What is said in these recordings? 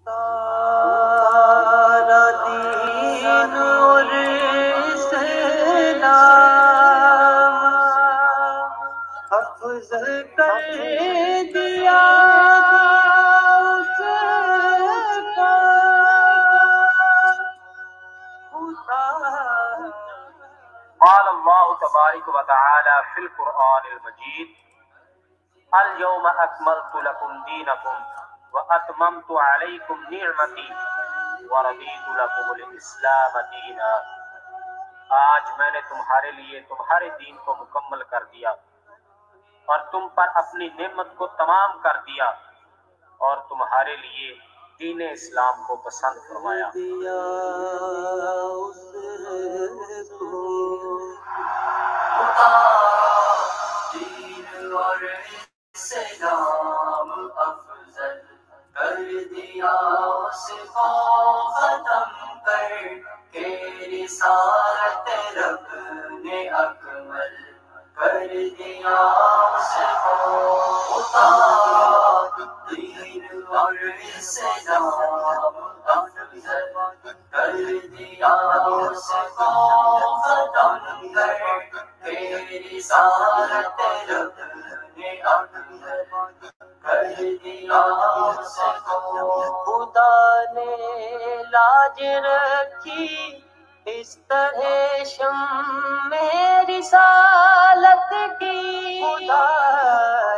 تارا دین اور اسلام افضل کر دیا اس کا قال اللہ تبارک و تعالی فی القرآن المجید اليوم اکملت لکم دینکم واتممت علیکم نعمتی ورضیت لکم الاسلام دینا۔ آج میں نے تمہارے لیے تمہارے دین کو مکمل کر دیا اور تم پر اپنی نعمت کو تمام کر دیا اور تمہارے لیے دین اسلام کو پسند فرمایا۔ دین اور اسلام افضل کر دیا اس کو ختم کر کے رسالت رب نے اکمل کر دیا اس کو اتار۔ دین اور اسلام افضل کر دیا اس کو ختم کر کے رسالت رب نے اکمل کر دیا اس کو۔ خدا نے لاج رکھی اس طرح شمع رسالت کی، خدا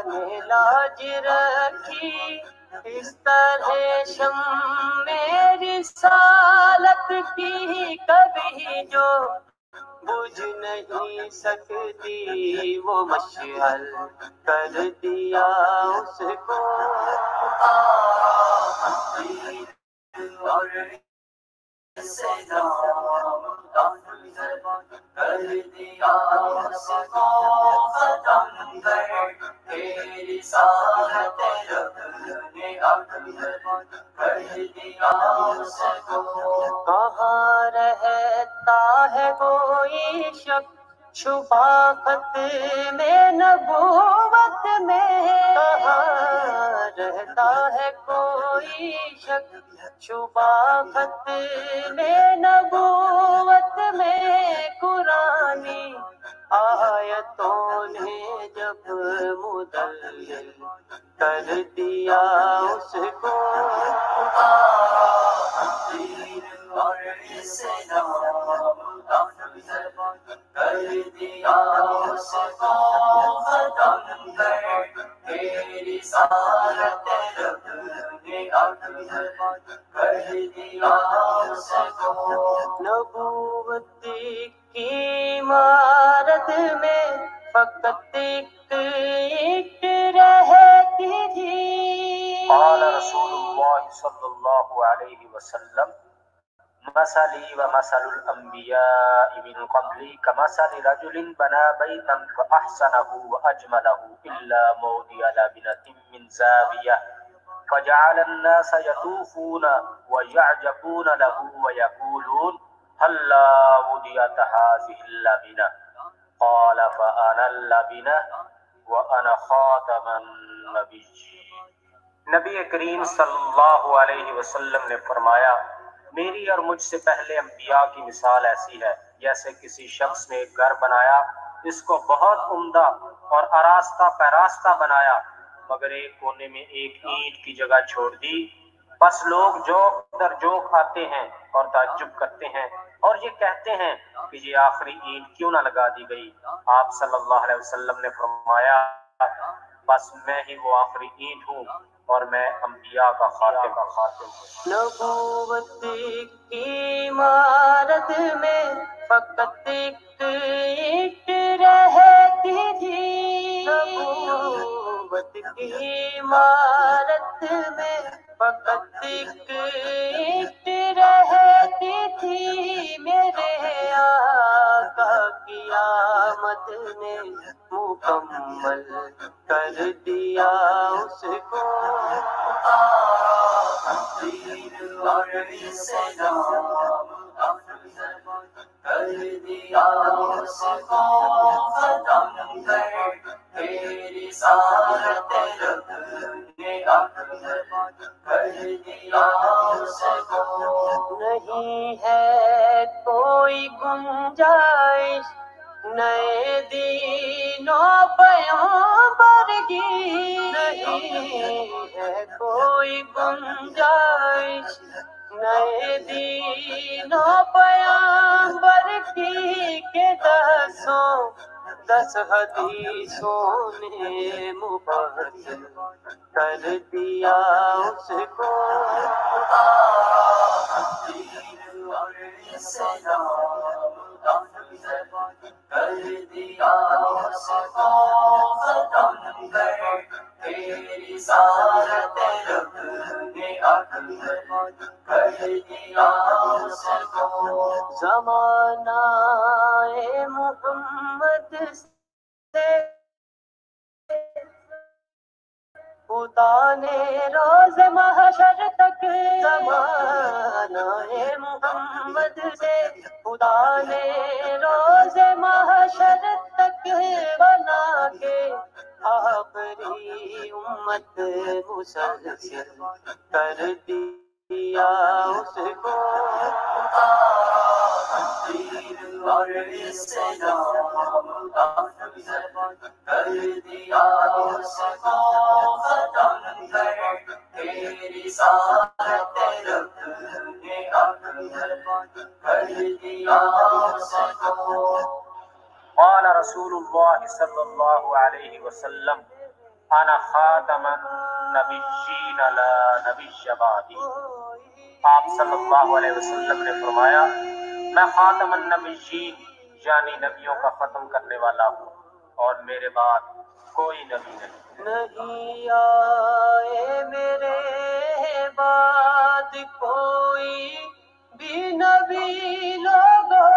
نے لاج رکھی اس طرح شمع رسالت کی، کبھی جو بجھ نہیں سکتی وہ مشعل کر دیا اس کو۔ دین اور اسلام افضل کر دیا اس کو ختم کر کے رسالت رب نے اکمل کر دیا اس کو۔ کہاں رہتا ہے کوئی شک شبہ ختم نبوت میں، کہاں رہتا ہے کوئی شک شبہ ختم نبوت میں، قرآنی آیتوں نے جب مدلل کر دیا اس کو۔ دین اور اسلام افضل کر دیا اس کو ختم کر کے رسالت رب نے اکمل کر دیا اس کو۔ نبوت کی عمارت میں فقط ایک رہتی تھی۔ قال رسول اللہ صلی اللہ علیہ وسلم مثلی ومثل الانبیاء من قبلی کمثل رجل بنا بیتا فاحسنہ واجملہ الا موضع لبنۃ من زاویہ فجعل الناس يطوفون ويعجبون له ويقولون هلا وضعت هذه اللبنة قال فأنا اللبنة وأنا خاتم النبيين۔ نبی کریم صلی اللہ علیہ وسلم نے فرمایا میری اور مجھ سے پہلے انبیاء کی مثال ایسی ہے جیسے کسی شخص نے ایک گھر بنایا، اس کو بہت عمدہ اور آراستہ پیراستہ بنایا، مگر ایک کونے میں ایک اینٹ کی جگہ چھوڑ دی، بس لوگ جوک در جوک آتے ہیں اور تعجب کرتے ہیں اور یہ کہتے ہیں کہ یہ آخری اینٹ کیوں نہ لگا دی گئی۔ آپ صلی اللہ علیہ وسلم نے فرمایا بس میں ہی وہ آخری اینٹ ہوں اور میں انبیاء کا خاتم ہوں۔ نبوت کی عمارت میں فقط ایک رہتی تھی، نبوت کی عمارت میں فقط ایک رہتی تھی، میرے آقا کی آمد نے مکمل کر دیا اس کو۔ دین اور اسلام افضل کر دیا اس کو ختم کر کے رسالت رب نے اکمل کر دیا نئے دینوں پیغمبر کی نہیں ہے کوئی گنجائش، نئے دینوں پیغمبر کی کہ دس حدیثوں نے مبدل کر دیا اس کو، دین اور اسلام کر دیا اس کو ختم کر، تیری سارت رب نے اکبر کر دیا اس کو، زمانہ محمد سے خدا نے روز محشر تک، زمانہ محمد سے خدا نے روز محشر تک بنا کے آخری امت مسلسل کر دیا اس کو، دین اور اسلام کر دیا اس کو ختم کر، تیری سارت رب نے اکبر کر دیا اس کو۔ قال رسول اللہ صلی اللہ علیہ وسلم انا خاتم النبیین لا نبی بعدی۔ آپ صلی اللہ علیہ وسلم نے فرمایا میں خاتم النبیین یعنی نبیوں کا ختم کرنے والا ہوں اور میرے بعد کوئی نبی نہیں آئے میرے بعد کوئی بھی نبی لوگوں،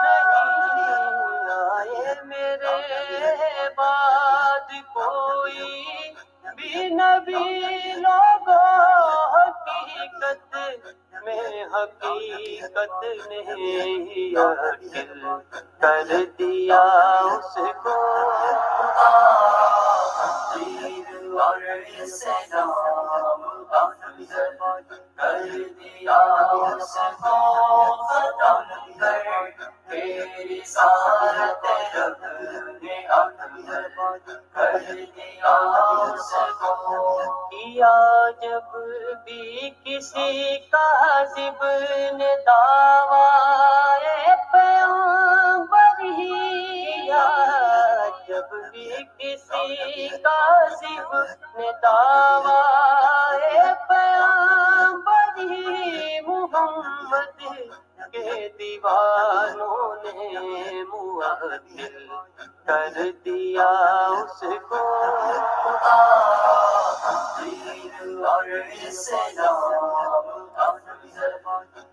نہیں آئے میرے بعد کوئی بھی نبی لوگوں، حقیقت میں حقیقت نے یقین کر دیا اس کو، دین اور اسلام کر دیا اس کو ختم کر، تیری سارت رب نے اکبر کر دیا اس کو، کیا جب بھی کسی کاذب نے دعویٰ پیغمبری، جب بھی کسی کاذب نے دعویٰ پیغمبری، محمد کے دیوانوں نے معطل کر دیا اس کو، دین اور اسلام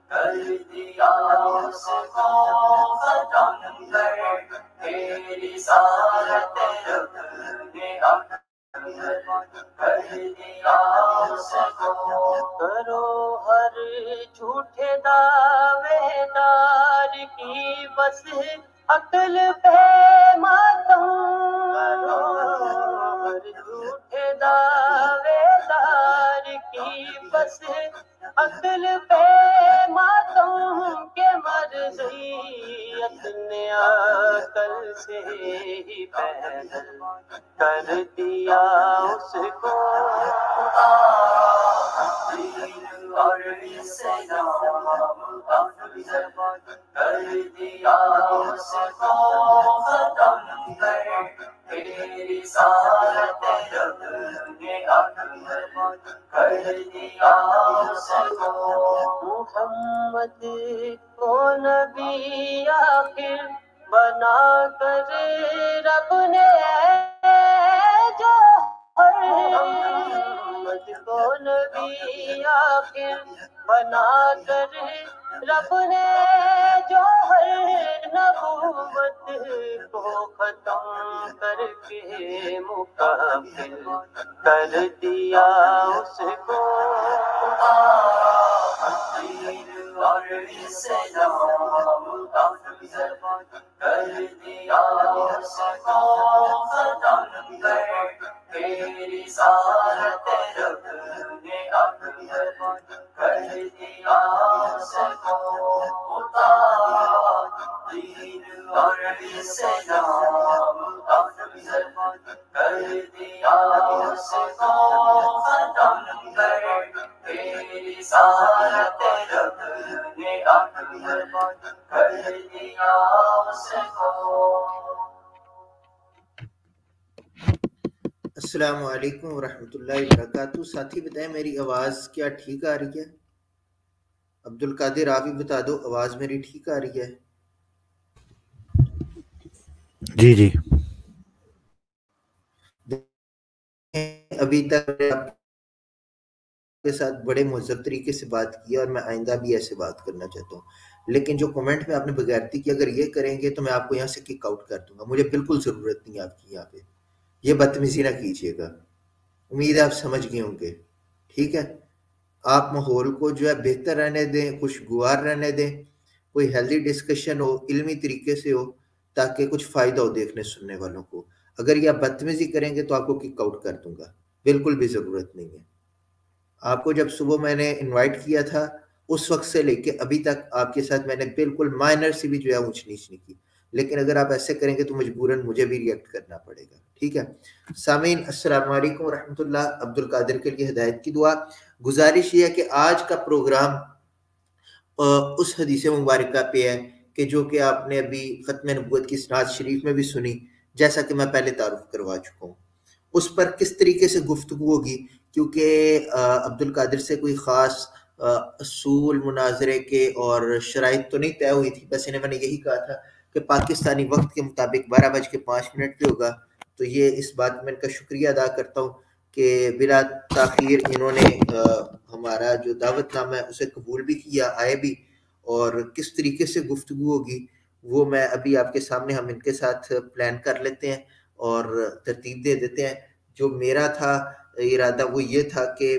کر دیا اس کو ختم کر، تیری سارت رب نے اکبر کر دیا اس کو، کرو ہر جھوٹے دعوے دار کی بس عقل پہ ماتم، کرو ہر جھوٹے دعوے دار کی بس عقل پہ ماتم، کے مرضیت نے عقل سے ہی پیدل کر دیا اس کو، دین اور اسلام کر دیا اس کو ختم کر، تیری سارت رب نے اکبر کر دیا اس کو، محمد کو نبی آخر بنا کر رب نے جو محمد کو نبی آخر بنا کر رب نے جو ہر نبوت کو ختم کر کے مکمل کر دیا اس کو، دین اور اسلام کر دیا اس کو ختم کر، تیری سارت رب نے اکبر کر دیا اس کو، دین اور اسلام السلام علیکم ورحمۃ اللہ وبرکاتہ. ساتھی بتائیں میری آواز کیا ٹھیک آ رہی ہے؟ عبد القادر آپ ہی بتا دو آواز میری ٹھیک آ رہی ہے؟ جی جی. ابھی تک آپ کے ساتھ بڑے مہذب طریقے سے بات کی اور میں آئندہ بھی ایسے بات کرنا چاہتا ہوں، لیکن جو کمنٹ میں آپ نے بغیرتی کی اگر یہ کریں گے تو میں آپ کو یہاں سے کک آؤٹ کر دوں گا. مجھے بالکل ضرورت نہیں ہے آپ کی یہاں پہ. یہ بدتمیزی نہ کیجیے گا. امید ہے آپ سمجھ گئے ہوں گے. ٹھیک ہے، آپ ماحول کو جو ہے بہتر رہنے دیں، خوشگوار رہنے دیں، کوئی ہیلدی ڈسکشن ہو، علمی طریقے سے ہو، تاکہ کچھ فائدہ ہو دیکھنے سننے والوں کو. اگر یہ آپ بدتمیزی کریں گے تو آپ کو کک آؤٹ کر دوں گا. بالکل بھی ضرورت نہیں ہے. آپ کو جب صبح میں نے انوائٹ کیا تھا اس وقت سے لے کے ابھی تک آپ کے ساتھ میں نے بالکل مائنر سی بھی جو ہے اونچ نیچ نہیں کی، لیکن اگر آپ ایسے کریں گے تو مجبوراً مجھے بھی ریئیکٹ کرنا پڑے گا. ٹھیک ہے سامعین، السلام علیکم ورحمۃ اللہ. عبد القادر کے لیے ہدایت کی دعا. گزارش یہ ہے کہ آج کا پروگرام اس حدیث مبارکہ پہ ہے کہ جو کہ آپ نے ابھی ختم نبوت کی اسناد شریف میں بھی سنی، جیسا کہ میں پہلے تعارف کروا چکا ہوں. اس پر کس طریقے سے گفتگو ہوگی، کیونکہ عبد القادر سے کوئی خاص اصول مناظرے کے اور شرائط تو نہیں طے ہوئی تھی، بس انہیں میں نے یہی کہا تھا کہ پاکستانی وقت کے مطابق 12:05 پہ ہوگا. تو یہ اس بات میں ان کا شکریہ ادا کرتا ہوں کہ بلا تاخیر انہوں نے ہمارا جو دعوت نامہ ہے اسے قبول بھی کیا، آئے بھی. اور کس طریقے سے گفتگو ہوگی وہ میں ابھی آپ کے سامنے ہم ان کے ساتھ پلان کر لیتے ہیں اور ترتیب دے دیتے ہیں. جو میرا تھا ارادہ وہ یہ تھا کہ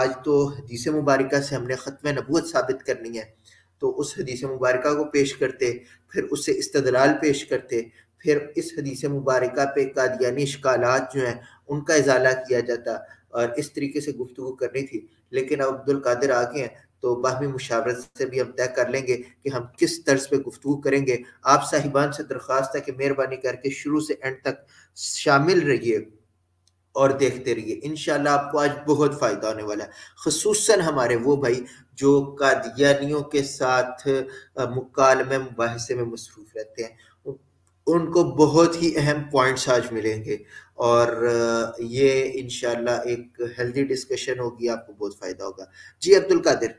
آج تو حدیث مبارکہ سے ہم نے ختم نبوت ثابت کرنی ہے، تو اس حدیث مبارکہ کو پیش کرتے، پھر اس سے استدلال پیش کرتے، پھر اس حدیث مبارکہ پہ قادیانی اشکالات جو ہیں ان کا ازالہ کیا جاتا، اور اس طریقے سے گفتگو کرنی تھی. لیکن اب عبد القادر آگے ہیں تو باہمی مشاورت سے بھی ہم طے کر لیں گے کہ ہم کس طرز پہ گفتگو کریں گے. آپ صاحبان سے درخواست ہے کہ مہربانی کر کے شروع سے اینڈ تک شامل رہیے اور دیکھتے رہیے. انشاءاللہ آپ کو آج بہت فائدہ ہونے والا ہے، خصوصاً ہمارے وہ بھائی جو قادیانیوں کے ساتھ مکالمے مباحثے میں مصروف رہتے ہیں، ان کو بہت ہی اہم پوائنٹس آج ملیں گے، اور یہ انشاءاللہ ایک ہیلدی ڈسکشن ہوگی، آپ کو بہت فائدہ ہوگا. جی عبد القادر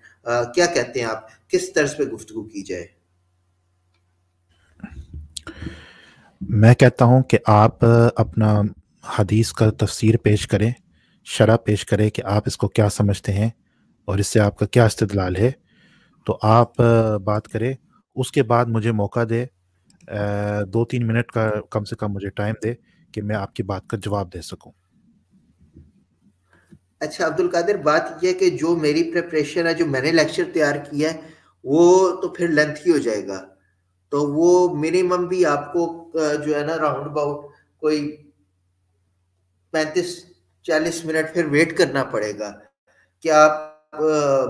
کیا کہتے ہیں آپ، کس طرز پہ گفتگو کی جائے؟ میں کہتا ہوں کہ آپ اپنا حدیث کا تفسیر پیش کریں، شرح پیش کریں کہ آپ اس کو کیا سمجھتے ہیں اور اس سے آپ کا کیا استدلال ہے. تو آپ بات کریں، اس کے بعد مجھے موقع دے، 2-3 منٹ کا کم سے کم مجھے ٹائم دے کہ میں آپ کی بات کا جواب دے سکوں. اچھا عبد القادر، بات یہ ہے کہ جو میری پریپریشن ہے، جو میں نے لیکچر تیار کیا ہے وہ تو پھر لینتھی ہو جائے گا، تو وہ منیمم بھی آپ کو جو ہے نا راؤنڈ اباؤٹ کوئی 35-40 منٹ پھر ویٹ کرنا پڑے گا. کیا آپ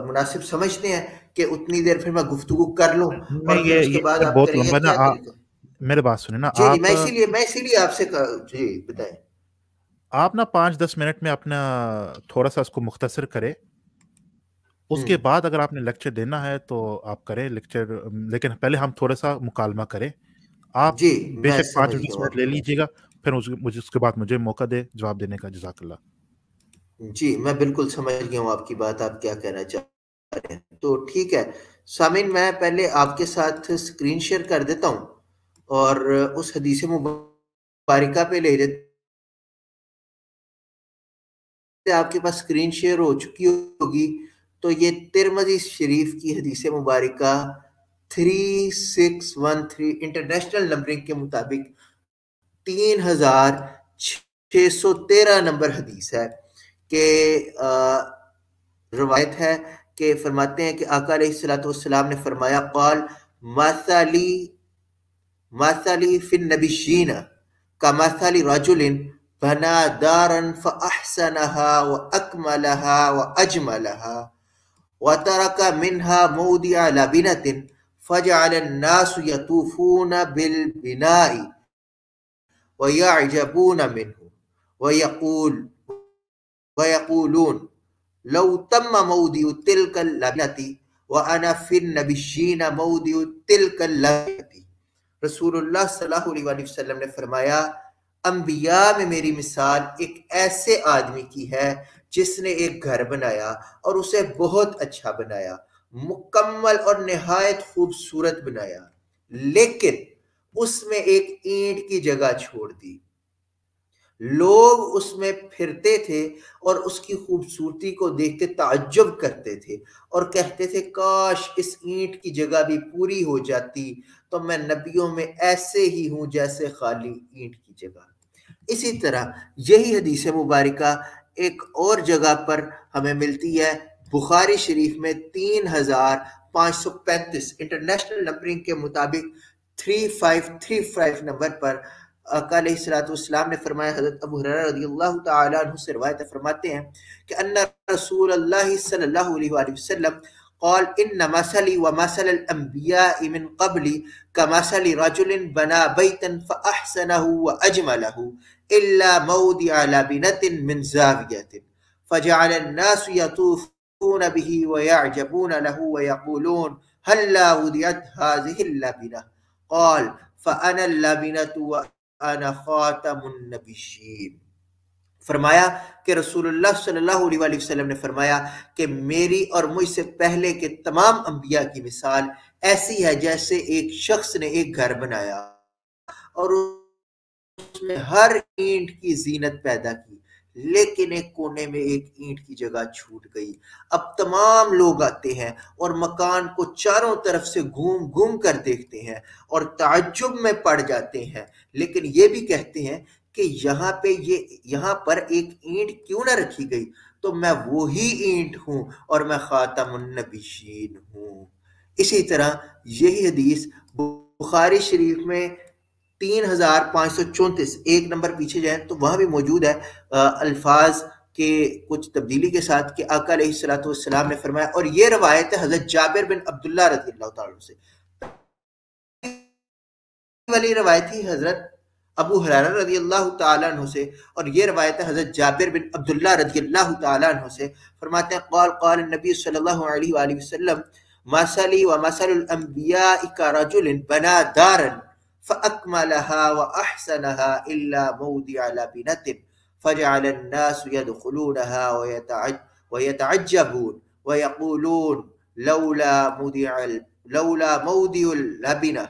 مناسب سمجھتے ہیں کہ اتنی دیر پھر میں گفتگو کر لوں اور پھر اس کے بعد آپ بہت کریں لمبا یا کیا نا. طریقہ؟ میرے بات سنیں نا جی آپ، میں اسی لیے آپ سے جی بتائیں. آپ نا 5-10 منٹ میں اپنا تھوڑا سا اس کو مختصر کرے. اس کے بعد اگر آپ نے لیکچر دینا ہے تو آپ کریں لیکچر، لیکن پہلے ہم تھوڑا سا مکالمہ کریں. آپ جی بے میں شک سمجھ 5-10 گیا ہوں منٹ آپ لے کی بات. لیجیے گا، پھر مجھے اس کے بعد مجھے موقع دے جواب دینے کا. جزاک اللہ. جی میں بالکل سمجھ گیا ہوں آپ کی بات، آپ کیا کہنا چاہ رہے ہیں. تو ٹھیک ہے سامعین، میں پہلے آپ کے ساتھ اسکرین شیئر کر دیتا ہوں اور اس حدیث مبارکہ پہ لے لیتے. آپ کے پاس اسکرین شیئر ہو چکی ہوگی تو یہ ترمذی شریف کی حدیث مبارکہ 3613 انٹرنیشنل نمبرنگ کے مطابق 3613 نمبر حدیث ہے کہ روایت ہے کہ فرماتے ہیں کہ آقا علیہ الصلوۃ والسلام نے فرمایا قال مثلی فی النبیین کمثل رجل بنا دارا فاحسنها واکملها واجملها وترك منها موضع لبنة فجعل الناس يطوفون بالبناء ويعجبون منه ويقولون لو تم موضع تلك اللبنة وأنا في النبيين موضع تلك اللبنة. رسول اللہ صلی اللہ علیہ وسلم نے فرمایا انبیاء میں میری مثال ایک ایسے آدمی کی ہے جس نے ایک گھر بنایا اور اسے بہت اچھا بنایا، مکمل اور نہایت خوبصورت بنایا، لیکن اس میں ایک اینٹ کی جگہ چھوڑ دی۔ لوگ اس میں پھرتے تھے اور اس کی خوبصورتی کو دیکھ کے تعجب کرتے تھے اور کہتے تھے کاش اس اینٹ کی جگہ بھی پوری ہو جاتی تو میں نبیوں میں ایسے ہی ہوں جیسے خالی اینٹ کی جگہ۔ اسی طرح یہی حدیث مبارکہ ایک اور جگہ پر ہمیں ملتی ہے، بخاری شریف میں 3535 انٹرنیشنل نمبرنگ کے مطابق 3535 نمبر پر آقا علیہ الصلوۃ والسلام نے فرمایا، حضرت ابو ہریرہ رضی اللہ تعالیٰ عنہ سے روایت فرماتے ہیں کہ ان رسول اللہ صلی اللہ علیہ وآلہ وسلم قال ان مثلی ومثل الانبیاء من قبلی كمثل رجل بنا بیتا فاحسنہ واجملہ الا موضع لبنۃ من زاویۃ فجعل الناس يطوفون به ويعجبون له ويقولون هلا وضعت هذه اللبنة قال فأنا اللبنة وأنا خاتم النبيين۔ فرمایا کہ رسول اللہ صلی اللہ علیہ وآلہ وسلم نے فرمایا کہ میری اور مجھ سے پہلے کے تمام انبیاء کی مثال ایسی ہے جیسے ایک شخص نے ایک گھر بنایا اور اس میں ہر اینٹ کی زینت پیدا کی، لیکن ایک کونے میں ایک اینٹ کی جگہ چھوٹ گئی۔ اب تمام لوگ آتے ہیں اور مکان کو چاروں طرف سے گھوم گھوم کر دیکھتے ہیں اور تعجب میں پڑ جاتے ہیں، لیکن یہ بھی کہتے ہیں کہ یہاں پر ایک اینٹ کیوں نہ رکھی گئی، تو میں وہی اینٹ ہوں اور میں خاتم النبیین ہوں۔ اسی طرح یہی حدیث بخاری شریف میں 3534 ایک نمبر پیچھے جائیں تو وہاں بھی موجود ہے، الفاظ کے کچھ تبدیلی کے ساتھ، کہ آقا علیہ الصلوۃ والسلام نے فرمایا، اور یہ روایت ہے حضرت جابر بن عبداللہ رضی اللہ تعالیٰ عنہ سے، والی روایت تھی حضرت ابو ہریرہ رضی اللہ تعالیٰ عنہ سے، اور یہ روایت ہے حضرت جابر بن عبداللہ رضی اللہ تعالیٰ عنہ سے، فرماتے ہیں قال النبی صلی اللہ علیہ وآلہ وسلم مثلی ومثل الانبیاء كرجل بنا دارا فأكملها وأحسنها إلا موضع لبنة فجعل الناس يدخلونها ويتعجبون ويقولون لولا موضع اللبنة۔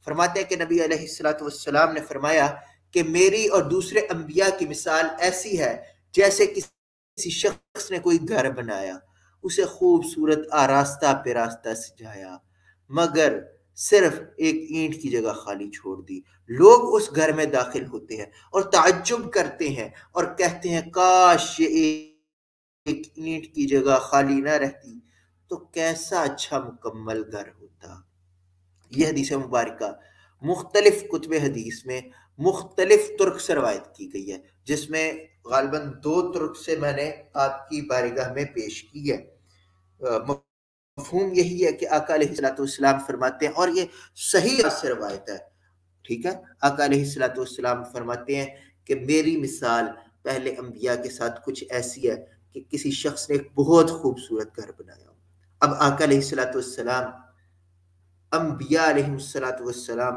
فرماتے ہیں کہ نبی علیہ الصلوۃ والسلام نے فرمایا کہ میری اور دوسرے انبیاء کی مثال ایسی ہے جیسے کسی شخص نے کوئی گھر بنایا، اسے خوبصورت آراستہ پیراستہ سجایا، مگر صرف ایک اینٹ کی جگہ خالی چھوڑ دی۔ لوگ اس گھر میں داخل ہوتے ہیں اور تعجب کرتے ہیں اور کہتے ہیں کاش یہ ایک اینٹ کی جگہ خالی نہ رہتی تو کیسا اچھا مکمل گھر ہوتا۔ یہ حدیث مبارکہ مختلف کتب حدیث میں مختلف ترک سے روایت کی گئی ہے، جس میں غالباً 2 ترک سے میں نے آپ کی بارگاہ میں پیش کی ہے۔ مفہوم یہی ہے کہ آقا علیہ الصلوۃ والسلام فرماتے ہیں، اور یہ صحیح سے روایت ہے، ٹھیک ہے، آقا علیہ الصلوۃ والسلام فرماتے ہیں کہ میری مثال پہلے انبیاء کے ساتھ کچھ ایسی ہے کہ کسی شخص نے ایک بہت خوبصورت گھر بنایا۔ اب آقا علیہ الصلوۃ والسلام انبیاء علیہ الصلوۃ والسلام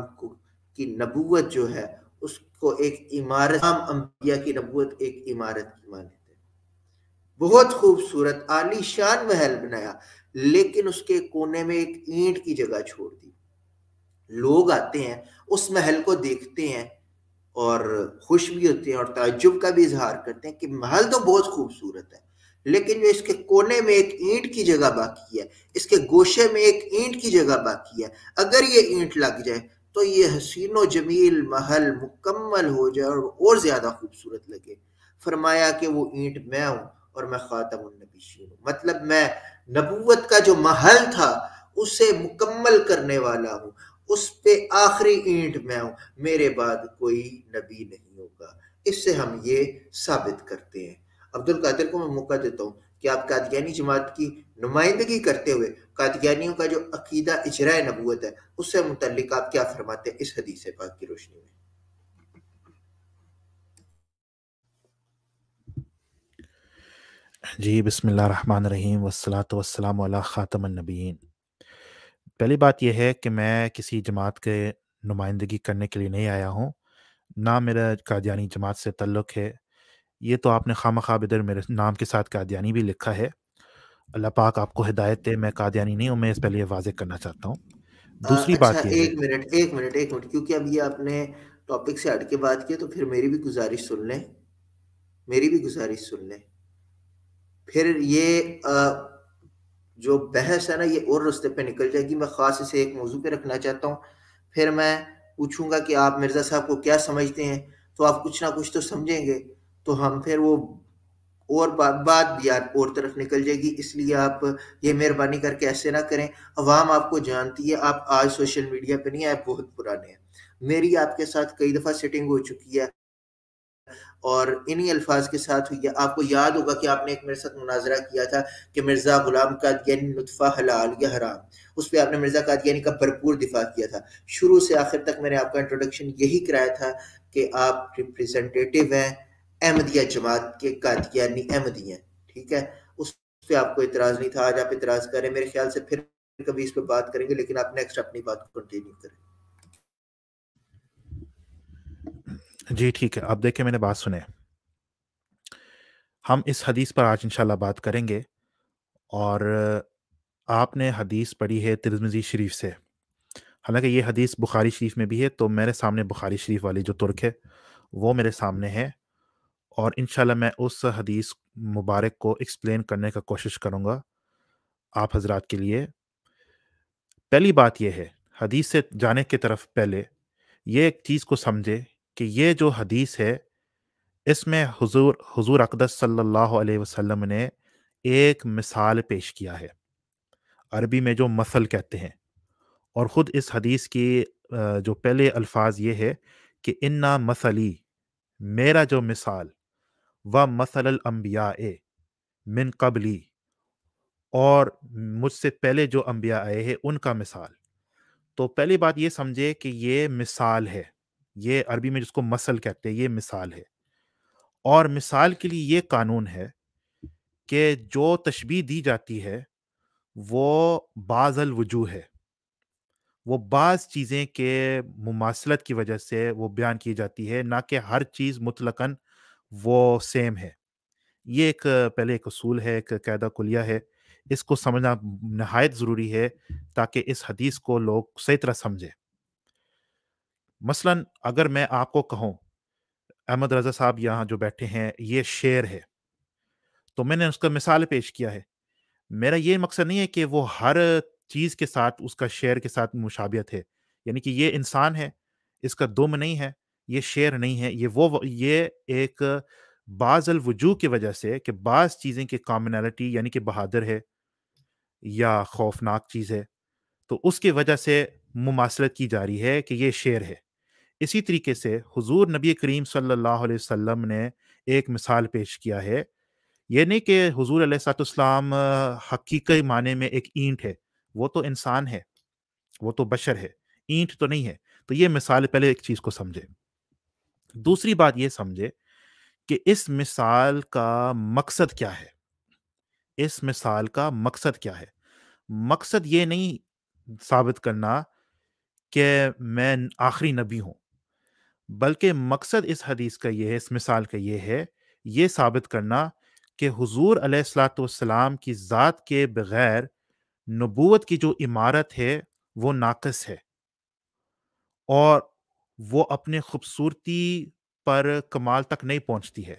کی نبوت جو ہے اس کو ایک عمارت، تمام انبیاء کی نبوت ایک عمارت کی مانند ہے، بہت خوبصورت عالی شان محل بنایا، لیکن اس کے کونے میں ایک اینٹ کی جگہ چھوڑ دی۔ لوگ آتے ہیں اس محل کو دیکھتے ہیں اور خوش بھی ہوتے ہیں اور تعجب کا بھی اظہار کرتے ہیں کہ محل تو بہت خوبصورت ہے، لیکن جو اس کے کونے میں ایک اینٹ کی جگہ باقی ہے، اس کے گوشے میں ایک اینٹ کی جگہ باقی ہے، اگر یہ اینٹ لگ جائے تو یہ حسین و جمیل محل مکمل ہو جائے اور زیادہ خوبصورت لگے۔ فرمایا کہ وہ اینٹ میں ہوں اور میں خاتم النبیین ہوں، مطلب میں نبوت کا جو محل تھا اسے مکمل کرنے والا ہوں، اس پہ آخری اینٹ میں ہوں، میرے بعد کوئی نبی نہیں ہوگا۔ اس سے ہم یہ ثابت کرتے ہیں۔ عبد القادر کو میں موقع دیتا ہوں کہ آپ قادیانی جماعت کی نمائندگی کرتے ہوئے قادیانیوں کا جو عقیدہ اجراء نبوت ہے اس سے متعلق آپ کیا فرماتے ہیں اس حدیث پاک کی روشنی میں؟ جی، بسم اللہ الرحمن الرحیم، والصلاۃ والسلام علی خاتم النبیین۔ پہلی بات یہ ہے کہ میں کسی جماعت کے نمائندگی کرنے کے لیے نہیں آیا ہوں، نہ میرا قادیانی جماعت سے تعلق ہے. یہ تو آپ نے خواہ ادھر میرے نام کے ساتھ قادیانی بھی لکھا ہے. اللہ پاک آپ کو ہدایت دے. میں قادیانی نہیں ہوں. میں اس پہلے یہ واضح کرنا چاہتا ہوں. دوسری اچھا بات یہ ہے, ایک منٹ کیونکہ اب یہ آپ نے ٹاپک سے ہٹ کے بات کی تو پھر میری بھی گزارش سن لیں. پھر یہ جو بحث ہے نا یہ اور رستے پہ نکل جائے گی. میں خاص اسے ایک موضوع پہ رکھنا چاہتا ہوں. پھر میں پوچھوں گا کہ آپ مرزا صاحب کو کیا سمجھتے ہیں, تو آپ کچھ نہ کچھ تو سمجھیں گے, تو ہم پھر وہ اور بات بھی اور طرف نکل جائے گی. اس لیے آپ یہ مہربانی کر کے ایسے نہ کریں. عوام آپ کو جانتی ہے, آپ آج سوشل میڈیا پہ نہیں, آپ بہت پرانے ہیں. میری آپ کے ساتھ کئی دفعہ سیٹنگ ہو چکی ہے اور انہی الفاظ کے ساتھ ہوئی ہے. آپ کو یاد ہوگا کہ آپ نے ایک میرے ساتھ مناظرہ کیا تھا کہ مرزا غلام قادیانی نطفہ حلال یا حرام. اس پہ آپ نے مرزا قادیانی کا بھرپور دفاع کیا تھا. شروع سے آخر تک میں نے آپ کا انٹروڈکشن یہی کرایا تھا کہ آپ ریپریزنٹیٹیو ہیں احمدیہ جماعت کے, قادیانی احمدی ہیں. ٹھیک ہے, اس پہ آپ کو اعتراض نہیں تھا. آج آپ اعتراض کریں. میرے خیال سے پھر کبھی اس پہ بات کریں گے, لیکن آپ نیکسٹ اپنی بات کو کنٹینیو کریں. جی ٹھیک ہے. اب دیکھیں, میں نے بات سنے. ہم اس حدیث پر آج انشاءاللہ بات کریں گے. اور آپ نے حدیث پڑھی ہے ترمذی شریف سے. حالانکہ یہ حدیث بخاری شریف میں بھی ہے, تو میرے سامنے بخاری شریف والی جو ترک ہے وہ میرے سامنے ہے, اور انشاءاللہ میں اس حدیث مبارک کو ایکسپلین کرنے کا کوشش کروں گا آپ حضرات کے لیے. پہلی بات یہ ہے, حدیث سے جانے کی طرف پہلے یہ ایک چیز کو سمجھے کہ یہ جو حدیث ہے اس میں حضور اقدس صلی اللہ علیہ وسلم نے ایک مثال پیش کیا ہے, عربی میں جو مثل کہتے ہیں. اور خود اس حدیث کی جو پہلے الفاظ یہ ہے کہ انا مثلی, میرا جو مثال, و مثل الانبیاء من قبلی, اور مجھ سے پہلے جو انبیاء آئے ہیں ان کا مثال. تو پہلی بات یہ سمجھے کہ یہ مثال ہے. یہ عربی میں جس کو مثل کہتے ہیں یہ مثال ہے. اور مثال کے لیے یہ قانون ہے کہ جو تشبیہ دی جاتی ہے وہ بعض الوجوہ ہے. وہ بعض چیزیں کے مماثلت کی وجہ سے وہ بیان کی جاتی ہے, نہ کہ ہر چیز مطلقاً وہ سیم ہے. یہ ایک پہلے ایک اصول ہے, ایک قاعدہ کلیہ ہے. اس کو سمجھنا نہایت ضروری ہے تاکہ اس حدیث کو لوگ صحیح طرح سمجھے. مثلاً اگر میں آپ کو کہوں احمد رضا صاحب یہاں جو بیٹھے ہیں یہ شعر ہے, تو میں نے اس کا مثال پیش کیا ہے. میرا یہ مقصد نہیں ہے کہ وہ ہر چیز کے ساتھ اس کا شعر کے ساتھ مشابہت ہے, یعنی کہ یہ انسان ہے, اس کا دم نہیں ہے, یہ شعر نہیں ہے, یہ ایک بعض الوجوہ کی وجہ سے کہ بعض چیزیں کی کامنالٹی, یعنی کہ بہادر ہے یا خوفناک چیز ہے, تو اس کی وجہ سے مماثلت کی جا رہی ہے کہ یہ شعر ہے. اسی طریقے سے حضور نبی کریم صلی اللہ علیہ وسلم نے ایک مثال پیش کیا ہے. یہ نہیں کہ حضور علیہ الصلوۃ والسلام حقیقی معنی میں ایک اینٹ ہے, وہ تو انسان ہے, وہ تو بشر ہے, اینٹ تو نہیں ہے. تو یہ مثال, پہلے ایک چیز کو سمجھے. دوسری بات یہ سمجھے کہ اس مثال کا مقصد کیا ہے. اس مثال کا مقصد کیا ہے؟ مقصد یہ نہیں ثابت کرنا کہ میں آخری نبی ہوں, بلکہ مقصد اس حدیث کا یہ ہے, اس مثال کا یہ ہے, یہ ثابت کرنا کہ حضور علیہ الصلوۃ والسلام کی ذات کے بغیر نبوت کی جو عمارت ہے وہ ناقص ہے, اور وہ اپنے خوبصورتی پر کمال تک نہیں پہنچتی ہے.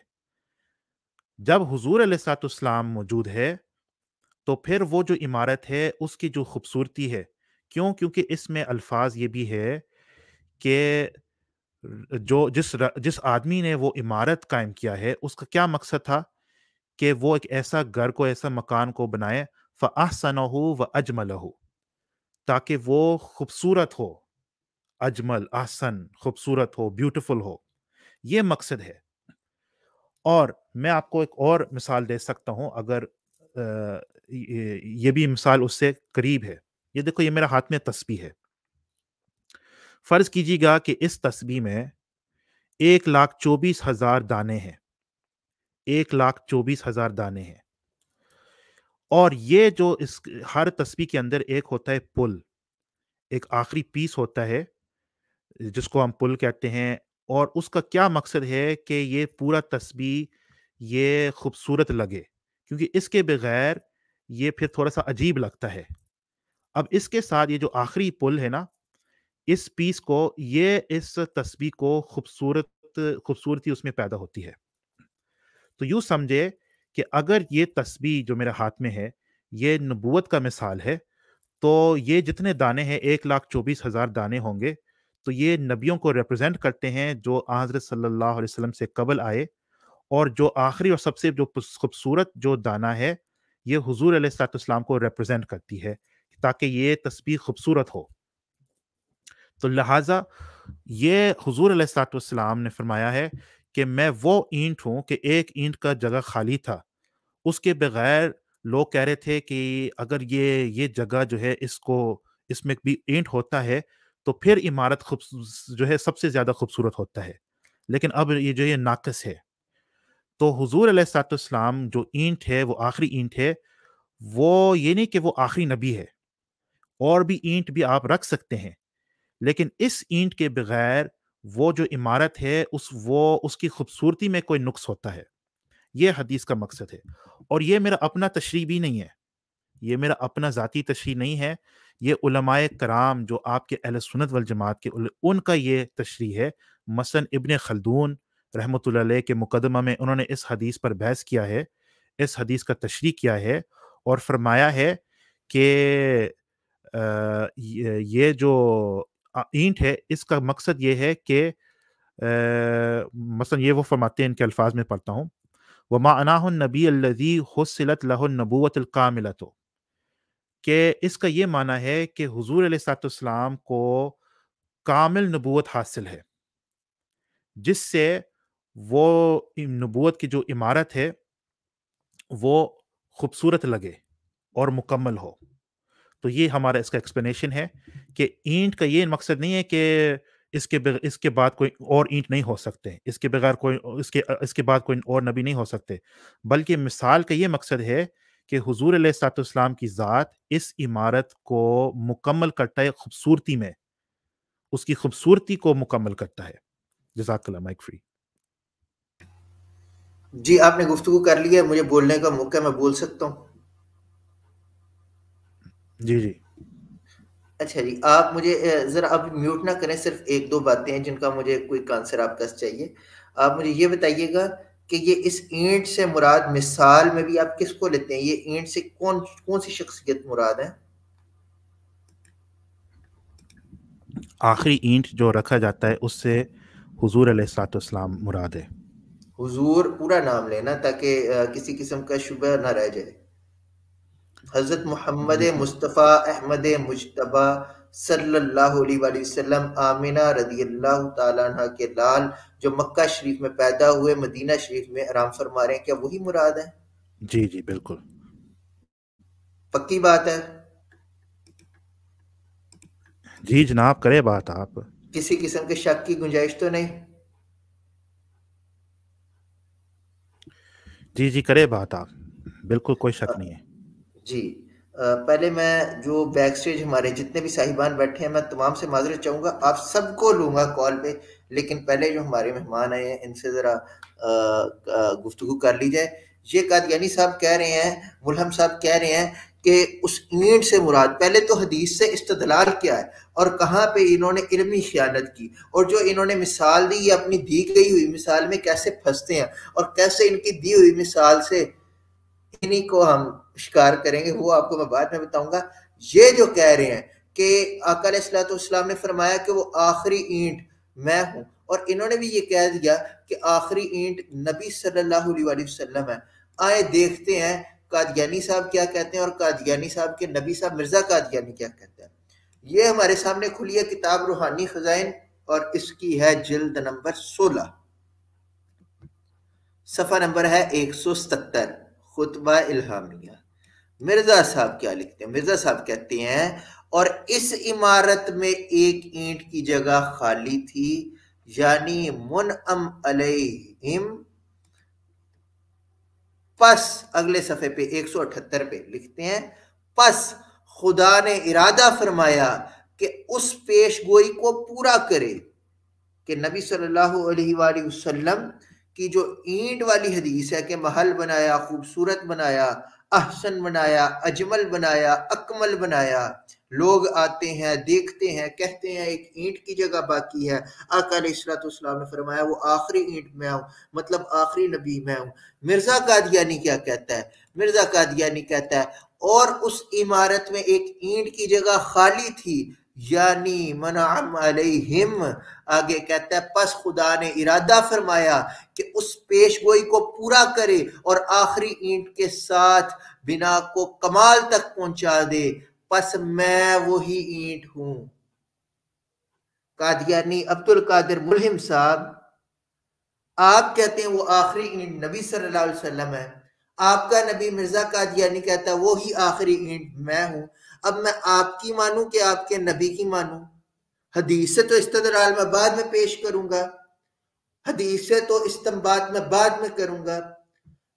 جب حضور علیہ الصلوۃ والسلام موجود ہے تو پھر وہ جو عمارت ہے اس کی جو خوبصورتی ہے, کیونکہ اس میں الفاظ یہ بھی ہے کہ جس آدمی نے وہ عمارت قائم کیا ہے اس کا کیا مقصد تھا کہ وہ ایک ایسا گھر کو, ایسا مکان کو بنائے, فَأَحْسَنَهُ وَأَجْمَلَهُ, تاکہ وہ خوبصورت ہو, اجمل, احسن, خوبصورت ہو, بیوٹیفل ہو. یہ مقصد ہے. اور میں آپ کو ایک اور مثال دے سکتا ہوں, اگر یہ بھی مثال اس سے قریب ہے. یہ دیکھو, یہ میرا ہاتھ میں تسبیح ہے. فرض کیجیے گا کہ اس تسبیح میں 1,24,000 دانے ہیں. 1,24,000 دانے ہیں. اور یہ جو اس ہر تسبیح کے اندر ایک ہوتا ہے پل, ایک آخری پیس ہوتا ہے جس کو ہم پل کہتے ہیں, اور اس کا کیا مقصد ہے کہ یہ پورا تسبیح یہ خوبصورت لگے، کیونکہ اس کے بغیر یہ پھر تھوڑا سا عجیب لگتا ہے۔ اب اس کے ساتھ یہ جو آخری پل ہے نا، اس پیس کو، یہ اس تسبیح کو خوبصورتی اس میں پیدا ہوتی ہے۔ تو یوں سمجھے کہ اگر یہ تسبیح جو میرے ہاتھ میں ہے یہ نبوت کا مثال ہے، تو یہ جتنے دانے ہیں 1,24,000 دانے ہوں گے، تو یہ نبیوں کو ریپرزینٹ کرتے ہیں جو حضرت صلی اللہ علیہ وسلم سے قبل آئے، اور جو آخری اور سب سے جو خوبصورت جو دانہ ہے یہ حضور علیہ الصلوۃ والسلام کو ریپرزینٹ کرتی ہے، تاکہ یہ تسبیح خوبصورت ہو۔ تو لہٰذا یہ حضور علیہ الصلوۃ والسلام نے فرمایا ہے کہ میں وہ اینٹ ہوں کہ ایک اینٹ کا جگہ خالی تھا، اس کے بغیر لوگ کہہ رہے تھے کہ اگر یہ جگہ جو ہے اس میں بھی اینٹ ہوتا ہے تو پھر عمارت جو ہے سب سے زیادہ خوبصورت ہوتا ہے، لیکن اب یہ ناقص ہے۔ تو حضور علیہ الصلوۃ والسلام جو اینٹ ہے وہ آخری اینٹ ہے، وہ یہ نہیں کہ وہ آخری نبی ہے، اور بھی اینٹ بھی آپ رکھ سکتے ہیں، لیکن اس اینٹ کے بغیر وہ جو عمارت ہے اس کی خوبصورتی میں کوئی نقص ہوتا ہے۔ یہ حدیث کا مقصد ہے، اور یہ میرا اپنا تشریح بھی نہیں ہے، یہ میرا اپنا ذاتی تشریح نہیں ہے، یہ علماء کرام جو آپ کے اہل سنت والجماعت کے ان کا یہ تشریح ہے۔ مثلا ابن خلدون رحمۃ اللہ علیہ کے مقدمہ میں انہوں نے اس حدیث پر بحث کیا ہے، اس حدیث کا تشریح کیا ہے، اور فرمایا ہے کہ یہ جو اینٹ ہے اس کا مقصد یہ ہے کہ مثلا یہ وہ فرماتے ہیں، ان کے الفاظ میں پڑھتا ہوں، وَمَعْنَاهُ النَّبِيُّ الَّذِي حُصِّلَتْ لَهُ النُّبُوَّةُ الْكَامِلَةُ، کہ اس کا یہ معنی ہے کہ حضور علیہ الصلوۃ والسلام کو کامل نبوت حاصل ہے، جس سے وہ نبوت کی جو عمارت ہے وہ خوبصورت لگے اور مکمل ہو۔ تو یہ ہمارا اس کا ایکسپلینیشن ہے کہ اینٹ کا یہ مقصد نہیں ہے کہ اس کے بعد کوئی اور اینٹ نہیں ہو سکتے، اس کے بغیر اس کے بعد کوئی اور نبی نہیں ہو سکتے، بلکہ مثال کا یہ مقصد ہے کہ حضور علیہ الصلوۃ والسلام کی ذات اس عمارت کو مکمل کرتا ہے، خوبصورتی میں اس کی خوبصورتی کو مکمل کرتا ہے۔ جزاک اللہ، مائک فری۔ جی آپ نے گفتگو کر لی ہے، مجھے بولنے کا موقع، میں بول سکتا ہوں؟ جی جی اچھا جی، آپ مجھے ذرا اب میوٹ نہ کریں، صرف ایک دو باتیں ہیں جن کا مجھے کوئی آنسر آپ کا چاہیے۔ آپ مجھے یہ بتائیے گا کہ یہ اس اینٹ سے مراد مثال میں بھی آپ کس کو لیتے ہیں؟ یہ اینٹ سے کون سی شخصیت مراد ہے؟ آخری اینٹ جو رکھا جاتا ہے اس سے حضور علیہ الصلوۃ والسلام مراد ہے۔ حضور پورا نام لینا تاکہ کسی قسم کا شبہ نہ رہ جائے۔ حضرت محمد مصطفیٰ احمد مجتبیٰ صلی اللہ علیہ وآلہ وسلم، آمینہ رضی اللہ تعالیٰ عنہ کے لال جو مکہ شریف میں پیدا ہوئے، مدینہ شریف میں آرام فرما رہے ہیں، کیا وہی مراد ہے؟ جی جی بالکل پکی بات ہے؟ جی جناب، کرے بات آپ۔ کسی قسم کے شک کی گنجائش تو نہیں؟ جی جی کرے بات آپ، بالکل کوئی شک نہیں ہے۔ جی پہلے میں جو بیک سٹیج ہمارے جتنے بھی صاحبان بیٹھے ہیں میں تمام سے معذرت چاہوں گا، آپ سب کو لوں گا کال پہ، لیکن پہلے جو ہمارے مہمان آئے ہیں ان سے ذرا گفتگو کر لی جائے۔ یہ قادیانی صاحب کہہ رہے ہیں، ملہم صاحب کہہ رہے ہیں کہ اس اینٹ سے مراد، پہلے تو حدیث سے استدلال کیا ہے اور کہاں پہ انہوں نے علمی خیانت کی، اور جو انہوں نے مثال دی یہ اپنی دی گئی ہوئی مثال میں کیسے پھنستے ہیں، اور کیسے ان کی دی ہوئی مثال سے انہی کو ہم شکار کریں گے، وہ آپ کو میں بعد میں بتاؤں گا۔ یہ جو کہہ رہے ہیں کہ آقا علیہ الصلوۃ والسلام نے فرمایا کہ وہ آخری اینٹ میں ہوں، اور انہوں نے بھی یہ کہہ دیا کہ آخری اینٹ نبی صلی اللہ علیہ وآلہ وسلم ہے۔ آئے دیکھتے ہیں قادیانی صاحب کیا کہتے ہیں اور قادیانی صاحب کے نبی صاحب مرزا قادیانی کیا کہتے ہیں۔ یہ ہمارے سامنے کھلی ہے کتاب روحانی خزائن، اور اس کی ہے جلد نمبر 16، صفحہ نمبر ہے 177، خطبہ الہامیہ۔ مرزا صاحب کیا لکھتے ہیں؟ مرزا صاحب کہتے ہیں، اور اس عمارت میں ایک اینٹ کی جگہ خالی تھی، یعنی منعم علیہم، پس اگلے صفحے پہ 178 پہ لکھتے ہیں، پس خدا نے ارادہ فرمایا کہ اس پیش گوئی کو پورا کرے، کہ نبی صلی اللہ علیہ وآلہ وسلم کی جو اینٹ والی حدیث ہے کہ محل بنایا، خوبصورت بنایا، احسن بنایا، اجمل بنایا، اکمل بنایا، لوگ آتے ہیں، دیکھتے ہیں، کہتے ہیں ایک اینٹ کی جگہ باقی ہے، آقا علیہ السلام نے فرمایا وہ آخری اینٹ میں ہوں، مطلب آخری نبی میں ہوں۔ مرزا قادیانی کیا کہتا ہے؟ مرزا قادیانی کہتا ہے اور اس عمارت میں ایک اینٹ کی جگہ خالی تھی، یعنی منعم علیہم، آگے کہتا ہے پس خدا نے ارادہ فرمایا کہ اس پیش گوئی کو پورا کرے اور آخری اینٹ کے ساتھ بنا کو کمال تک پہنچا دے، پس میں وہی اینٹ ہوں۔ قادیانی عبد القادر ملہم صاحب، آپ کہتے ہیں وہ آخری اینٹ نبی صلی اللہ علیہ وسلم ہے، آپ کا نبی مرزا قادیانی کہتا ہے وہی آخری اینٹ میں ہوں۔ اب میں آپ کی مانوں کہ آپ کے نبی کی مانوں؟ حدیث سے تو استدلال میں بعد میں پیش کروں گا، حدیث سے تو استنباط میں بعد میں کروں گا،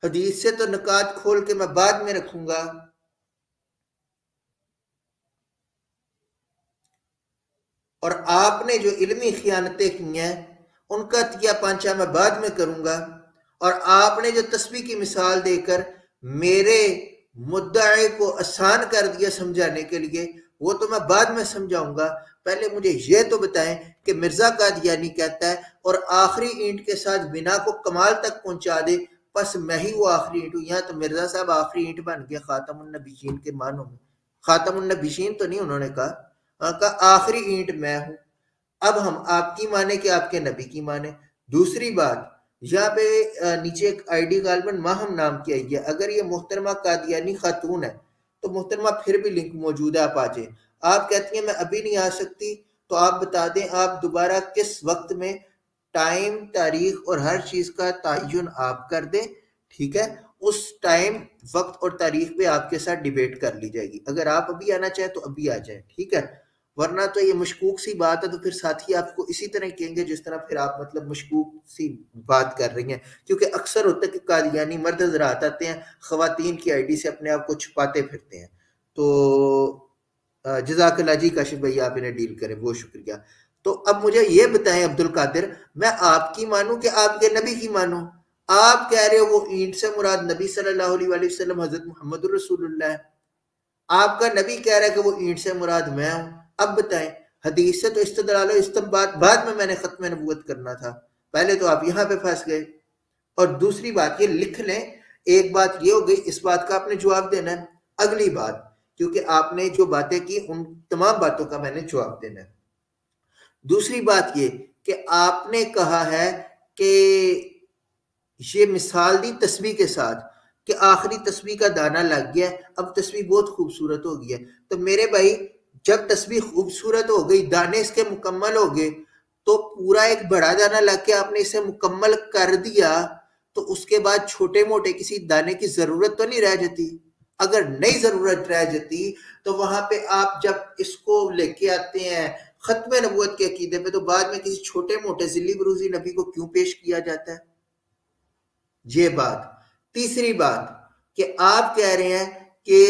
حدیث سے تو نکات کھول کے میں بعد میں رکھوں گا۔ اور آپ نے جو علمی خیانتیں کی ہیں ان کا تیا پانچا میں بعد میں کروں گا، اور آپ نے جو تسبیح کی مثال دے کر میرے مدعے کو آسان کر دیا سمجھانے کے لیے، وہ تو میں بعد میں سمجھاؤں گا۔ پہلے مجھے یہ تو بتائیں کہ مرزا قادیانی کہتا ہے اور آخری اینٹ کے ساتھ بنا کو کمال تک پہنچا دے، پس میں ہی وہ آخری اینٹ ہوں۔ یہاں تو مرزا صاحب آخری اینٹ بن گیا خاتم النبیین کے معنوں میں، خاتم النبیین تو نہیں انہوں نے کہا آخری اینٹ میں ہوں۔ اب ہم آپ کی مانے کہ آپ کے نبی کی مانے۔ دوسری بات، یہاں پہ نیچے ایک آئی ڈی غالباً ماہم نام کی آئی ہے، اگر یہ محترمہ قادیانی خاتون ہے تو محترمہ پھر بھی لنک موجود ہے، آپ آ جائیں۔ آپ کہتی ہیں میں ابھی نہیں آ سکتی، تو آپ بتا دیں آپ دوبارہ کس وقت میں، ٹائم، تاریخ اور ہر چیز کا تعین آپ کر دیں، ٹھیک ہے؟ اس ٹائم، وقت اور تاریخ پہ آپ کے ساتھ ڈیبیٹ کر لی جائے گی۔ اگر آپ ابھی آنا چاہیں تو ابھی آ جائیں، ٹھیک ہے؟ ورنہ تو یہ مشکوک سی بات ہے، تو پھر ساتھی آپ کو اسی طرح کہیں گے جس طرح پھر آپ مطلب مشکوک سی بات کر رہی ہیں، کیونکہ اکثر ہوتا ہے کہ قادیانی مرد حضرات آتے ہیں خواتین کی آئی ڈی سے اپنے آپ کو چھپاتے پھرتے ہیں۔ تو جزاک اللہ جی، کاشف بھائی آپ انہیں ڈیل کریں، بہت شکریہ۔ تو اب مجھے یہ بتائیں عبد القادر، میں آپ کی مانوں کہ آپ کے نبی کی مانوں؟ آپ کہہ رہے ہو وہ اینٹ سے مراد نبی صلی اللہ علیہ وسلم حضرت محمد رسول اللہ ہے، آپ کا نبی کہہ رہا ہے کہ وہ اینٹ سے مراد میں ہوں۔ اب بتائیں، حدیث سے تو استدلال و استنباط بعد میں نے ختم نبوت کرنا تھا، پہلے تو آپ یہاں پہ پھنس گئے۔ اور دوسری بات یہ لکھ لیں، ایک بات یہ ہو گئی، اس بات کا آپ نے جواب دینا ہے۔ اگلی بات، کیونکہ آپ نے جو باتیں کی ان تمام باتوں کا میں نے جواب دینا ہے۔ دوسری بات یہ کہ آپ نے کہا ہے کہ یہ مثال دی تسبیح کے ساتھ کہ آخری تسبیح کا دانہ لگ گیا، اب تسبیح بہت خوبصورت ہو گئی ہے۔ تو میرے بھائی، جب تسبیح خوبصورت ہو گئی، دانے اس کے مکمل ہو گئے، تو پورا ایک بڑا دانہ لگ کے آپ نے اسے مکمل کر دیا، تو اس کے بعد چھوٹے موٹے کسی دانے کی ضرورت تو نہیں رہ جاتی؟ اگر نئی ضرورت رہ جاتی تو وہاں پہ آپ جب اس کو لے کے آتے ہیں ختم نبوت کے عقیدے پہ، تو بعد میں کسی چھوٹے موٹے ذلی بروزی نبی کو کیوں پیش کیا جاتا ہے؟ یہ بات۔ تیسری بات کہ آپ کہہ رہے ہیں کہ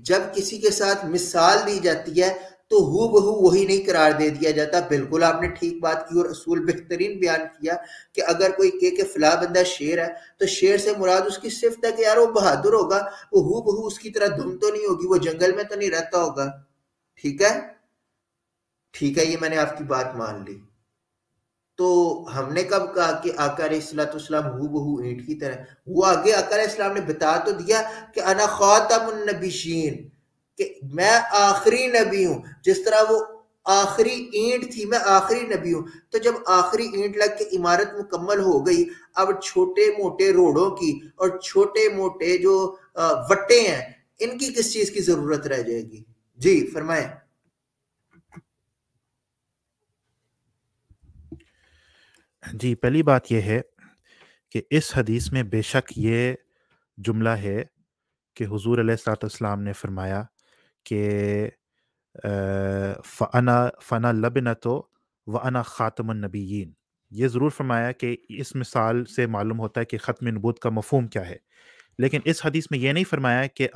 جب کسی کے ساتھ مثال دی جاتی ہے تو ہو بہو وہی نہیں قرار دے دیا جاتا۔ بالکل آپ نے ٹھیک بات کی اور اصول بہترین بیان کیا کہ اگر کوئی کہے کہ فلاں بندہ شیر ہے تو شیر سے مراد اس کی صفت ہے کہ یار وہ بہادر ہوگا، وہ ہو بہو اس کی طرح دھم تو نہیں ہوگی، وہ جنگل میں تو نہیں رہتا ہوگا، ٹھیک ہے؟ ٹھیک ہے، یہ میں نے آپ کی بات مان لی۔ تو ہم نے کب کہا کہ آقا علیہ السلام ہو بہو اینٹ کی طرح؟ وہ آگے آقا علیہ السلام نے بتا تو دیا کہ انا خاتم النبیین، کہ میں آخری نبی ہوں، جس طرح وہ آخری اینٹ تھی، میں آخری نبی ہوں۔ تو جب آخری اینٹ لگ کے عمارت مکمل ہو گئی، اب چھوٹے موٹے روڑوں کی اور چھوٹے موٹے جو وٹے ہیں ان کی کس چیز کی ضرورت رہ جائے گی؟ جی فرمائیں۔ جی، پہلی بات یہ ہے کہ اس حدیث میں بے شک یہ جملہ ہے کہ حضور علیہ الصلوۃ والسلام نے فرمایا کہ فَأَنَا لَبْنَةُ وَأَنَا خَاتَمُ النَّبِيِّينَ، یہ ضرور فرمایا کہ اس مثال سے معلوم ہوتا ہے کہ ختم نبوت کا مفہوم کیا ہے، لیکن اس حدیث میں یہ نہیں فرمایا کہ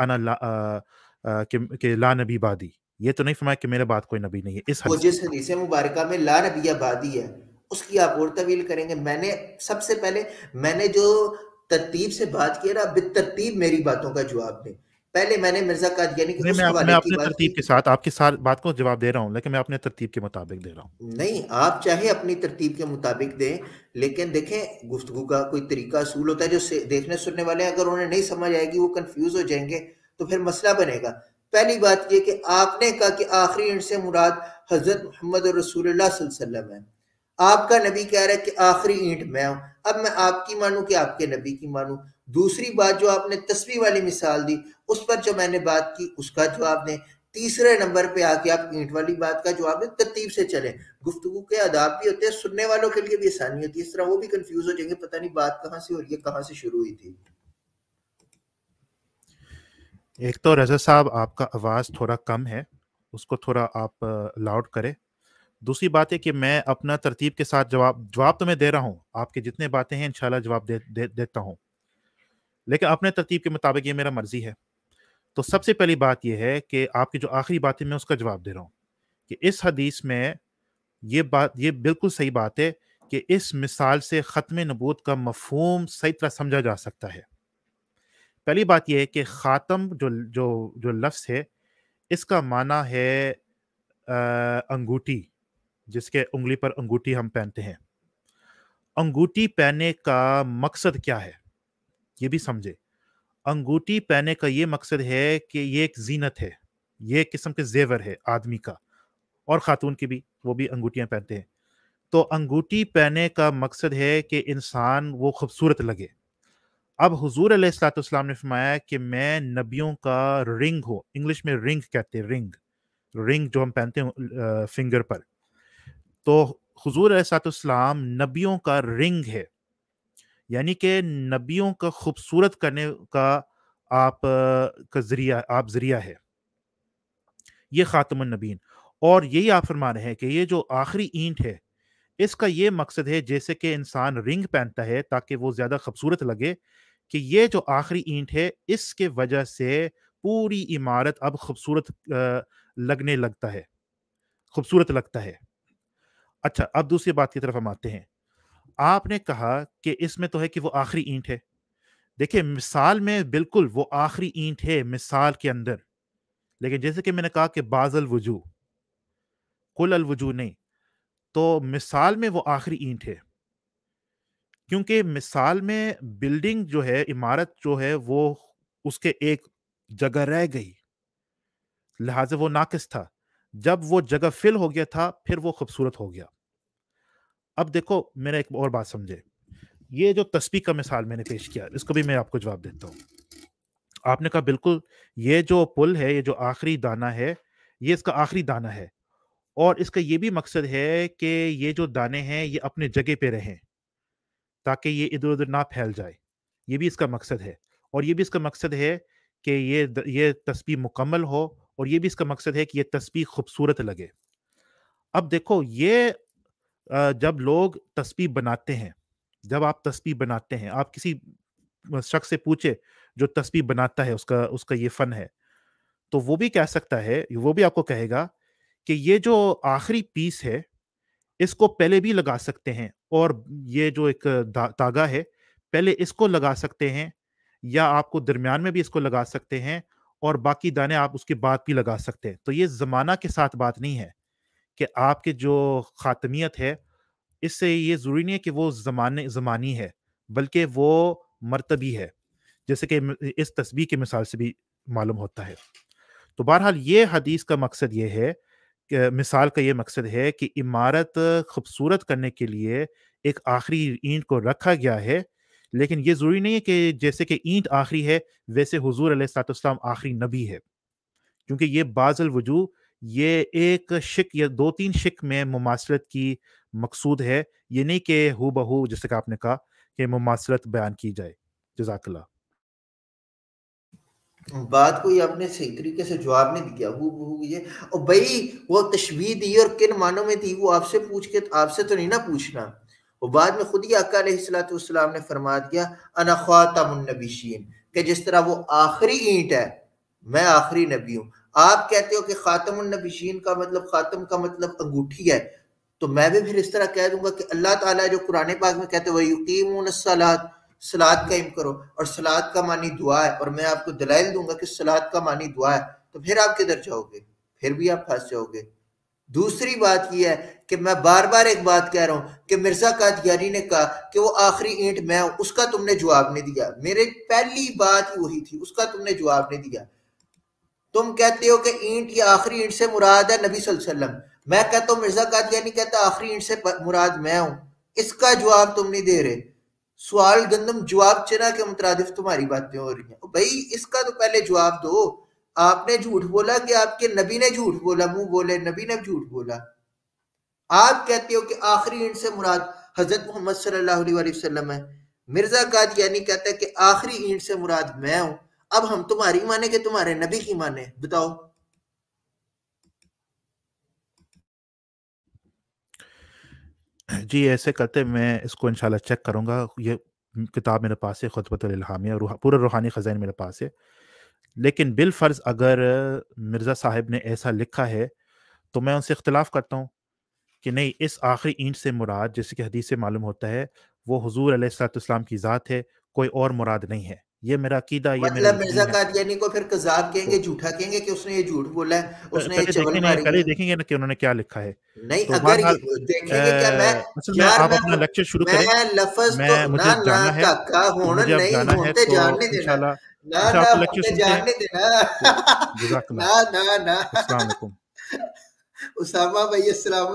کہ لا نبی بعدی، یہ تو نہیں فرمایا کہ میرے بعد کوئی نبی نہیں ہے۔ اس وہ حدیث جس حدیث مبارکہ میں لا نبی بعدی ہے، اس کی آپ اور طویل کریں گے. میں نے سب سے پہلے میں نے جو ترتیب سے بات کی نا، بالترتیب میری باتوں کا جواب دیں. پہلے میں نے مرزا قادیانی کے اس میں حوالے کی اپنے بات ترتیب کی. کے ساتھ آپ کی ساری بات کو جواب دے رہا ہوں، لیکن میں اپنے ترتیب کے مطابق دے رہا ہوں. نہیں، آپ چاہے اپنی ترتیب کے مطابق دیں، لیکن دیکھیں گفتگو کا کوئی طریقہ اصول ہوتا ہے جو دیکھنے سننے والے اگر انہیں نہیں سمجھ آئے گی وہ کنفیوز ہو جائیں گے تو پھر مسئلہ بنے گا. پہلی بات یہ کہ آپ نے کہا کہ آخری اینٹ سے مراد حضرت محمد رسول اللہ صلی اللہ علیہ وسلم ہے. آپ کا نبی کہہ رہا ہے کہ آخری اینٹ میں ہوں. اب میں آپ کی مانوں کہ آپ کے نبی کی مانوں. دوسری بات جو آپ نے تسبیح والی مثال دی اس پر جو میں نے بات کی اس کا جواب دیں. تیسرے نمبر پہ آ کے آپ اینٹ والی بات کا جواب دیں. ترتیب سے چلیں. گفتگو کے آداب بھی ہوتے ہیں، سننے والوں کے لیے بھی آسانی ہوتی ہے، اس طرح وہ بھی کنفیوز ہو جائیں گے پتہ نہیں بات کہاں سے ہو رہی ہے، کہاں سے شروع ہوئی تھی. ایک تو رضا صاحب آپ کا آواز تھوڑا کم ہے، اس کو تھوڑا آپ لاؤڈ کریں. دوسری بات ہے کہ میں اپنا ترتیب کے ساتھ جواب تو میں دے رہا ہوں، آپ کی جتنے باتیں ہیں انشاءاللہ جواب دیتا ہوں، لیکن اپنے ترتیب کے مطابق یہ میرا مرضی ہے. تو سب سے پہلی بات یہ ہے کہ آپ کی جو آخری بات ہے میں اس کا جواب دے رہا ہوں کہ اس حدیث میں یہ بالکل صحیح بات ہے کہ اس مثال سے ختم نبوت کا مفہوم صحیح طرح سمجھا جا سکتا ہے. پہلی بات یہ ہے کہ خاتم جو لفظ ہے اس کا معنی ہے انگوٹھی، جس کے انگلی پر انگوٹھی ہم پہنتے ہیں. انگوٹھی پہننے کا مقصد کیا ہے یہ بھی سمجھے. انگوٹھی پہننے کا یہ مقصد ہے کہ یہ ایک زینت ہے، یہ ایک قسم کے زیور ہے آدمی کا، اور خاتون کی بھی، وہ بھی انگوٹھیاں پہنتے ہیں. تو انگوٹھی پہننے کا مقصد ہے کہ انسان وہ خوبصورت لگے. اب حضور علیہ الصلوۃ والسلام نے فرمایا کہ میں نبیوں کا رنگ ہوں. انگلش میں رنگ کہتے ہیں، رنگ جو ہم پہنتے ہیں فنگر پر. تو حضور علیہ الصلوۃ والسلام نبیوں کا رنگ ہے، یعنی کہ نبیوں کا خوبصورت کرنے کا آپ کا ذریعہ ہے. یہ خاتم النبیین. اور یہی آپ فرما رہے ہیں کہ یہ جو آخری اینٹ ہے اس کا یہ مقصد ہے جیسے کہ انسان رنگ پہنتا ہے تاکہ وہ زیادہ خوبصورت لگے، کہ یہ جو آخری اینٹ ہے اس کے وجہ سے پوری عمارت اب خوبصورت لگنے لگتا ہے، خوبصورت لگتا ہے. اچھا، اب دوسری بات کی طرف ہم آتے ہیں. آپ نے کہا کہ اس میں تو ہے کہ وہ آخری اینٹ ہے. دیکھیں مثال میں بالکل وہ آخری اینٹ ہے مثال کے اندر، لیکن جیسے کہ میں نے کہا کہ بعض الوجوہ، کل الوجوہ نہیں. تو مثال میں وہ آخری اینٹ ہے، کیونکہ مثال میں بلڈنگ جو ہے، عمارت جو ہے، وہ اس کے ایک جگہ رہ گئی، لہٰذا وہ ناقص تھا. جب وہ جگہ فل ہو گیا تھا پھر وہ خوبصورت ہو گیا. اب دیکھو میرا ایک اور بات سمجھے. یہ جو تسبیح کا مثال میں نے پیش کیا اس کو بھی میں آپ کو جواب دیتا ہوں. آپ نے کہا بالکل یہ جو پل ہے، یہ جو آخری دانہ ہے، یہ اس کا آخری دانہ ہے، اور اس کا یہ بھی مقصد ہے کہ یہ جو دانے ہیں یہ اپنے جگہ پہ رہیں تاکہ یہ ادھر ادھر نہ پھیل جائے. یہ بھی اس کا مقصد ہے. اور یہ بھی اس کا مقصد ہے کہ یہ تسبیح مکمل ہو، اور یہ بھی اس کا مقصد ہے کہ یہ تسبیح خوبصورت لگے. اب دیکھو یہ جب لوگ تسبیح بناتے ہیں، جب آپ تسبیح بناتے ہیں، آپ کسی شخص سے پوچھے جو تسبیح بناتا ہے، اس کا یہ فن ہے، تو وہ بھی کہہ سکتا ہے، وہ بھی آپ کو کہے گا کہ یہ جو آخری پیس ہے اس کو پہلے بھی لگا سکتے ہیں، اور یہ جو ایک تاگا ہے پہلے اس کو لگا سکتے ہیں، یا آپ کو درمیان میں بھی اس کو لگا سکتے ہیں، اور باقی دانے آپ اس کے بعد بھی لگا سکتے ہیں. تو یہ زمانہ کے ساتھ بات نہیں ہے کہ آپ کے جو خاتمیت ہے اس سے یہ ضروری نہیں ہے کہ وہ زمانی ہے، بلکہ وہ مرتبی ہے، جیسے کہ اس تسبیح کی مثال سے بھی معلوم ہوتا ہے. تو بہرحال یہ حدیث کا مقصد یہ ہے کہ مثال کا یہ مقصد ہے کہ عمارت خوبصورت کرنے کے لیے ایک آخری اینٹ کو رکھا گیا ہے، لیکن یہ ضروری نہیں ہے کہ جیسے کہ اینٹ آخری ہے ویسے حضور علیہ الصلوۃ والسلام آخری نبی ہے، کیونکہ یہ بعض الوجوہ یہ ایک شک یا دو تین شک میں مماثلت کی مقصود ہے. یہ نہیں کہ ہو بہو جیسے کہ آپ نے کہا کہ مماثلت بیان کی جائے. جزاک اللہ. بات کوئی آپ نے صحیح طریقے سے جواب نہیں دیا. یہ اور بھائی وہ تشبیہ دی اور کن معنوں میں تھی وہ آپ سے پوچھ کے آپ سے تو نہیں نہ پوچھنا. وہ بعد میں خود ہی آقا علیہ الصلوۃ والسلام نے فرما دیا انا خاتم النبیین، کہ جس طرح وہ آخری اینٹ ہے میں آخری نبی ہوں. آپ کہتے ہو کہ خاتم النبیین کا مطلب، خاتم کا مطلب انگوٹھی ہے. تو میں بھی پھر اس طرح کہہ دوں گا کہ اللہ تعالیٰ جو قرآن پاک میں کہتے ہیں وَيُقِيمُونَ الصَّلَاةَ، صلاۃ قائم کرو، اور صلاۃ کا معنی دعا ہے، اور میں آپ کو دلائل دوں گا کہ صلاۃ کا معنی دعا ہے، تو پھر آپ کدھر جاؤ گے؟ پھر بھی آپ پھنس جاؤ گے۔ دوسری بات یہ ہے کہ میں بار بار ایک بات کہہ رہا ہوں کہ مرزا قادیانی نے کہا کہ وہ آخری اینٹ میں ہوں، اس کا تم نے جواب نہیں دیا۔ میرے پہلی بات ہی وہی تھی، اس کا تم نے جواب نہیں دیا۔ تم کہتے ہو کہ اینٹ یہ آخری اینٹ سے مراد ہے نبی صلی اللہ علیہ وسلم، میں کہتا ہوں مرزا قادیانی کہتا آخری اینٹ سے مراد میں ہوں، اس کا جواب تم نہیں دے رہے۔ سوال گندم جواب چنا کے مترادف تمہاری باتیں ہو رہی ہیں۔ بھائی اس کا تو پہلے جواب دو۔ آپ نے جھوٹ بولا کہ آپ کے نبی نے جھوٹ بولا، منہ بولے نبی نے جھوٹ بولا۔ آپ کہتے ہو کہ آخری اینٹ سے مراد حضرت محمد صلی اللہ علیہ وسلم ہے، مرزا قادیانی کہتا ہے کہ آخری اینٹ سے مراد میں ہوں۔ اب ہم تمہاری مانے کہ تمہارے نبی کی مانے؟ بتاؤ۔ جی ایسے کرتے میں اس کو انشاءاللہ چیک کروں گا۔ یہ کتاب میرے پاس ہے، خطبۃ الالہامیہ، پورا روحانی خزائن میرے پاس ہے، لیکن بالفرض اگر مرزا صاحب نے ایسا لکھا ہے تو میں ان سے اختلاف کرتا ہوں کہ نہیں، اس آخری اینٹ سے مراد جیسے کہ حدیث سے معلوم ہوتا ہے وہ حضور علیہ الصلوۃ والسلام کی ذات ہے، کوئی اور مراد نہیں ہے۔ یہ میرا عقیدہ، یہ میرا مطلب مرزا قادیانی کو پھر کذاب کہیں گے، جھوٹا کہیں گے کہ اس نے یہ جھوٹ بولا ہے، اس نے یہ چغل ماری ہے۔ پہلے دیکھیں گے نا کہ انہوں نے کیا لکھا ہے۔ نہیں تو اگر یہ دیکھیں گے کیا میں اصل میں آپ اپنا لیکچر شروع کریں، میں لفظ تو مجھے جانا ہے، مجھے اب جانا ہے تو انشاءاللہ آپ کا لیکچر سنتے ہیں۔ جزاک اللہ، نہ السلام علیکم۔ اسامہ بھائی السلام